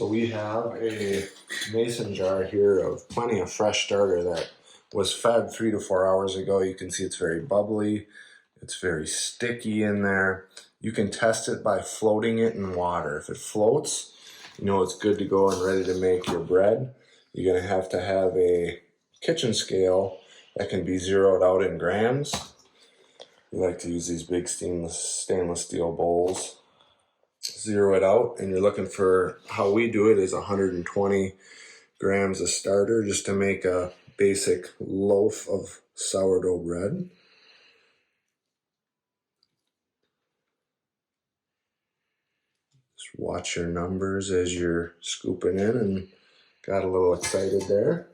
So we have a mason jar here of plenty of fresh starter that was fed 3 to 4 hours ago. You can see it's very bubbly. It's very sticky in there. You can test it by floating it in water. If it floats, you know it's good to go and ready to make your bread. You're going to have a kitchen scale that can be zeroed out in grams. We like to use these big stainless steel bowls. Zero it out, and you're looking for, how we do it is 120 grams of starter just to make a basic loaf of sourdough bread. Just watch your numbers as you're scooping in, and got a little excited there.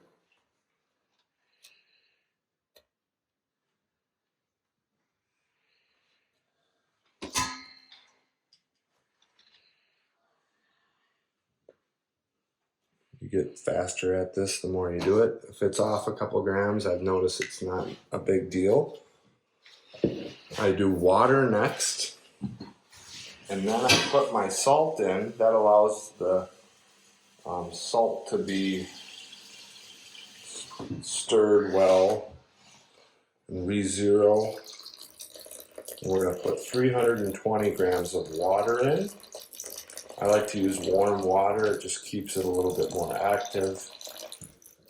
You get faster at this the more you do it. If it's off a couple grams, I've noticed it's not a big deal. I do water next, and then I put my salt in. That allows the salt to be stirred well and re-zero. We're going to put 320 grams of water in. I like to use warm water. It just keeps it a little bit more active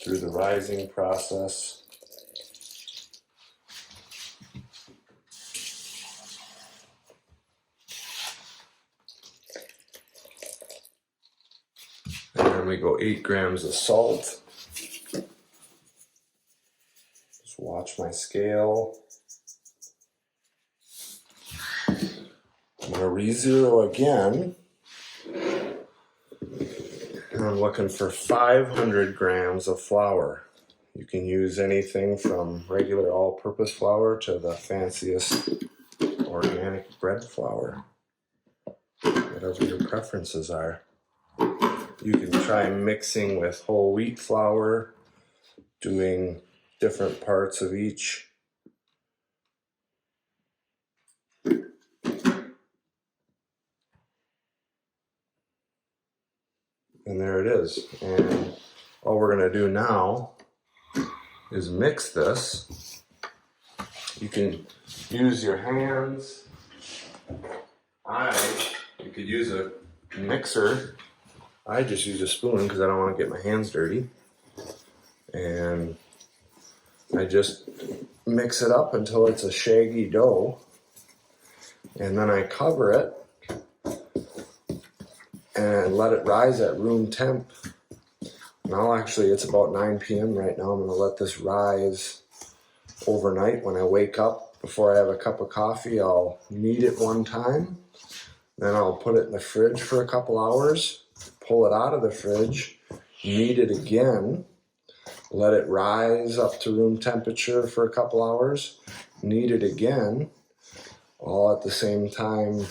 through the rising process. And then we go 8 grams of salt. Just watch my scale. I'm going to re-zero again. And I'm looking for 500 grams of flour. You can use anything from regular all-purpose flour to the fanciest organic bread flour, whatever your preferences are. You can try mixing with whole wheat flour, doing different parts of each. And there it is. And all we're going to do now is mix this. You can use your hands. You could use a mixer. I just use a spoon because I don't want to get my hands dirty. And I just mix it up until it's a shaggy dough. And then I cover it and let it rise at room temp. Now actually it's about 9 p.m. right now. I'm going to let this rise overnight. When I wake up, before I have a cup of coffee, I'll knead it one time. Then I'll put it in the fridge for a couple hours, pull it out of the fridge, knead it again, let it rise up to room temperature for a couple hours, knead it again, all at the same time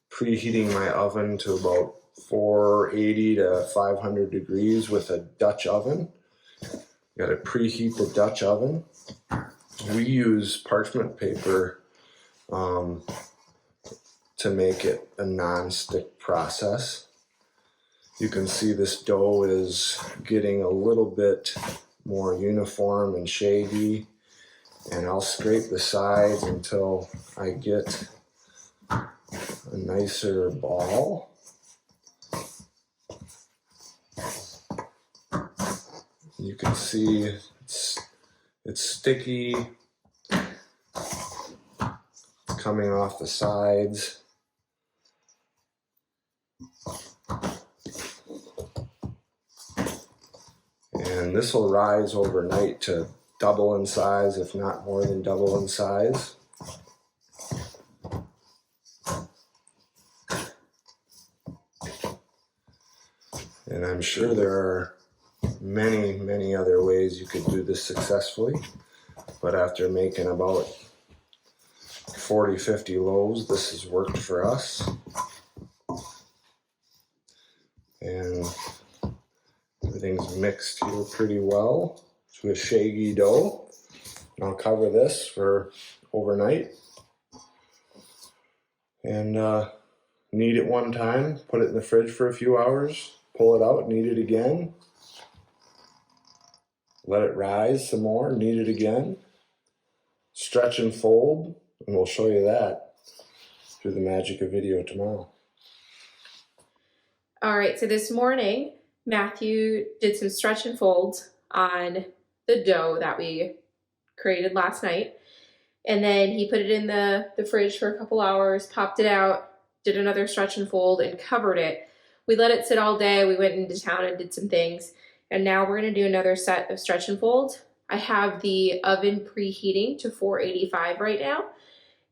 preheating my oven to about 480 to 500 degrees with a Dutch oven. Got to preheat the Dutch oven. We use parchment paper to make it a non-stick process. You can see this dough is getting a little bit more uniform and shaggy, and I'll scrape the sides until I get a nicer ball. You can see it's sticky, coming off the sides. And this will rise overnight to double in size, if not more than double in size. And I'm sure there are many other ways you could do this successfully. But after making about 40-50 loaves, this has worked for us. And everything's mixed here pretty well to a shaggy dough. And I'll cover this for overnight. And Knead it one time, put it in the fridge for a few hours, pull it out, knead it again. Let it rise some more, knead it again. Stretch and fold, and we'll show you that through the magic of video tomorrow. All right, so this morning, Matthew did some stretch and folds on the dough that we created last night. And then he put it in the fridge for a couple hours, popped it out, did another stretch and fold, and covered it. We let it sit all day. We went into town and did some things. And now we're going to do another set of stretch and folds. I have the oven preheating to 485 right now.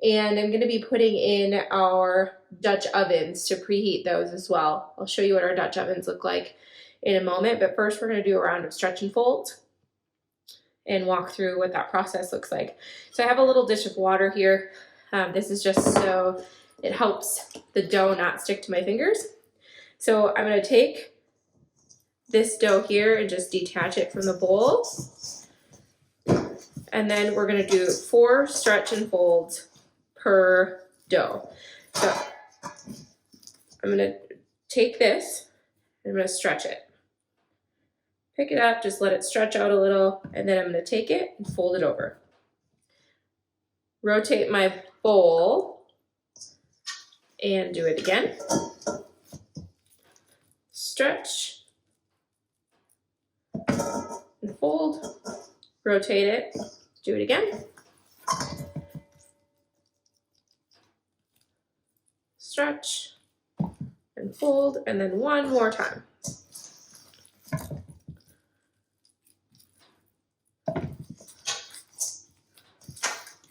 And I'm going to be putting in our Dutch ovens to preheat those as well. I'll show you what our Dutch ovens look like in a moment. But first, we're going to do a round of stretch and folds and walk through what that process looks like. So I have a little dish of water here. This is just so it helps the dough not stick to my fingers. So I'm going to take this dough here and just detach it from the bowl. And then we're going to do 4 stretch and folds per dough. So I'm going to take this and I'm going to stretch it. Pick it up, just let it stretch out a little, and then I'm going to take it and fold it over. Rotate my bowl and do it again. Stretch and fold. Rotate it, do it again. Stretch and fold, and then one more time.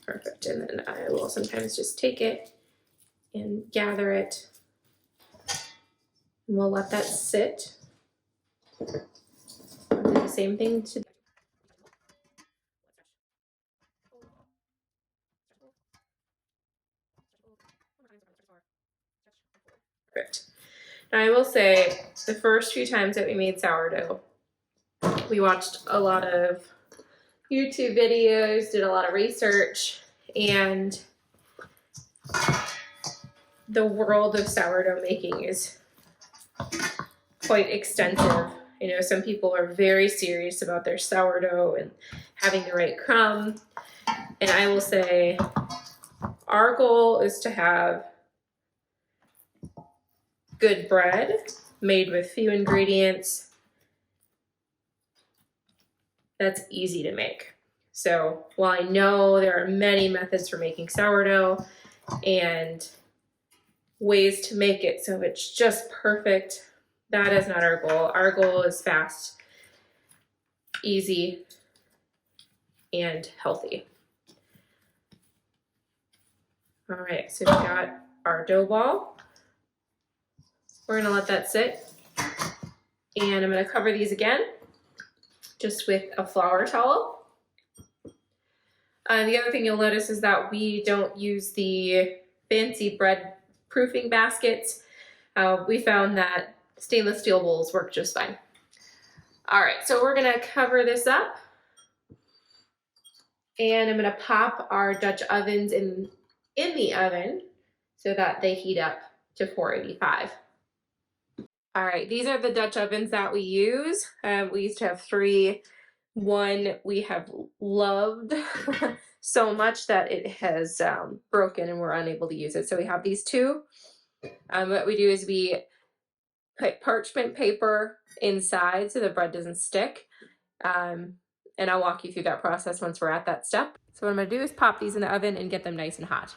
Perfect, and then I will sometimes just take it and gather it, and we'll let that sit. I'll do the same thing to Perfect. Now I will say the first few times that we made sourdough, we watched a lot of YouTube videos, did a lot of research, and the world of sourdough making is quite extensive. You know, some people are very serious about their sourdough and having the right crumb. And I will say our goal is to have good bread made with few ingredients that's easy to make. So while I know there are many methods for making sourdough and ways to make it so it's just perfect, that is not our goal. Our goal is fast, easy, and healthy. All right, so we've got our dough ball. We're gonna let that sit. And I'm gonna cover these again, just with a flour towel. The other thing you'll notice is that we don't use the fancy bread proofing baskets. We found that stainless steel bowls work just fine. All right, so we're gonna cover this up, and I'm gonna pop our Dutch ovens in the oven so that they heat up to 485. All right, these are the Dutch ovens that we use. We used to have 3. One we have loved so much that it has broken and we're unable to use it. So we have these 2. What we do is we put parchment paper inside so the bread doesn't stick. And I'll walk you through that process once we're at that step. So what I'm gonna do is pop these in the oven and get them nice and hot.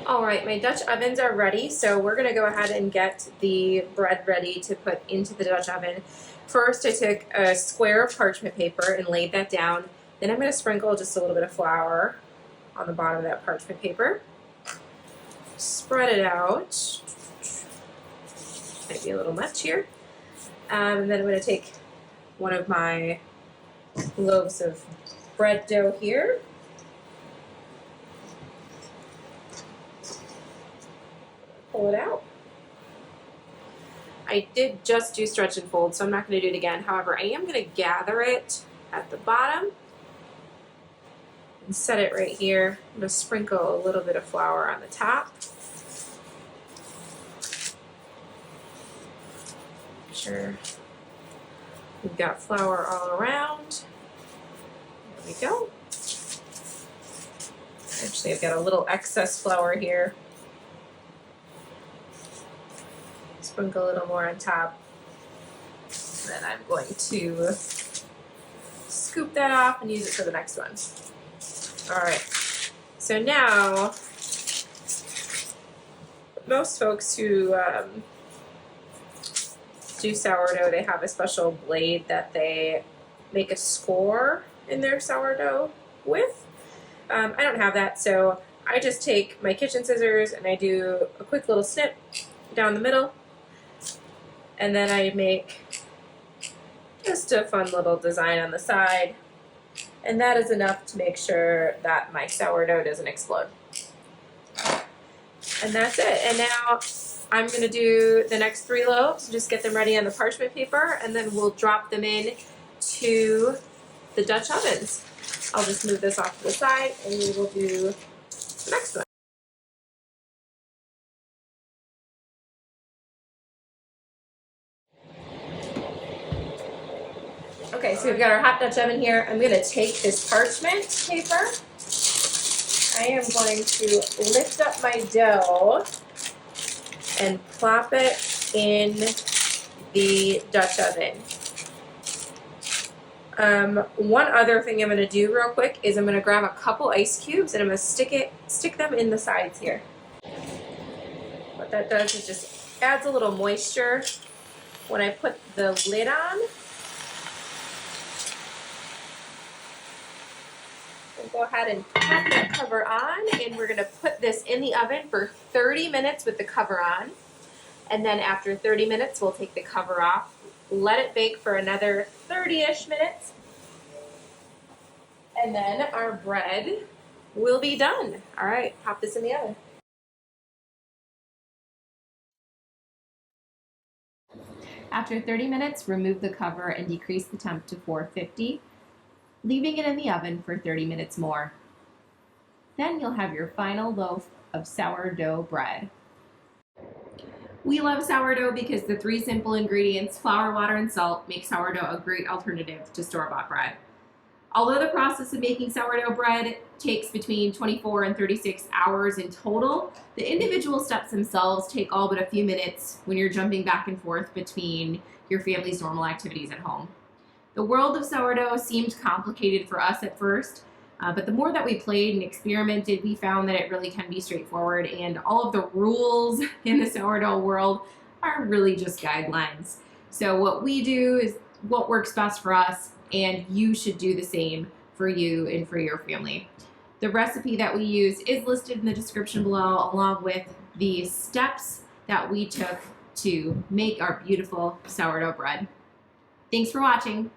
All right, my Dutch ovens are ready, so we're gonna go ahead and get the bread ready to put into the Dutch oven. First, I took a square of parchment paper and laid that down. Then I'm gonna sprinkle just a little bit of flour on the bottom of that parchment paper. Spread it out. Might be a little much here. And then I'm gonna take one of my loaves of bread dough here. Pull it out. I did just do stretch and fold, so I'm not going to do it again. However, I am going to gather it at the bottom and set it right here. I'm going to sprinkle a little bit of flour on the top. Make sure we've got flour all around. There we go. Actually, I've got a little excess flour here. Sprinkle a little more on top. And then I'm going to scoop that off and use it for the next one. All right, so now most folks who do sourdough, they have a special blade that they make a score in their sourdough with. I don't have that, so I just take my kitchen scissors and I do a quick little snip down the middle, and then I make just a fun little design on the side, and that is enough to make sure that my sourdough doesn't explode. And that's it. And now I'm going to do the next 3 loaves, just get them ready on the parchment paper, and then we'll drop them in to the Dutch ovens. I'll just move this off to the side and we will do the next one. Okay, so we've got our hot Dutch oven here. I'm going to take this parchment paper. I am going to lift up my dough and plop it in the Dutch oven. One other thing I'm going to do real quick is I'm going to grab a couple ice cubes and I'm going to stick them in the sides here. What that does is just adds a little moisture when I put the lid on. We'll go ahead and pop that cover on, and we're going to put this in the oven for 30 minutes with the cover on. And then after 30 minutes, we'll take the cover off, let it bake for another 30-ish minutes, and then our bread will be done. All right, pop this in the oven. After 30 minutes, remove the cover and decrease the temp to 450, leaving it in the oven for 30 minutes more. Then you'll have your final loaf of sourdough bread. We love sourdough because the 3 simple ingredients, flour, water, and salt, make sourdough a great alternative to store-bought bread. Although the process of making sourdough bread takes between 24 and 36 hours in total, the individual steps themselves take all but a few minutes when you're jumping back and forth between your family's normal activities at home. The world of sourdough seemed complicated for us at first, but the more that we played and experimented, we found that it really can be straightforward, and all of the rules in the sourdough world are really just guidelines. So what we do is what works best for us, and you should do the same for you and for your family. The recipe that we use is listed in the description below, along with the steps that we took to make our beautiful sourdough bread. Thanks for watching.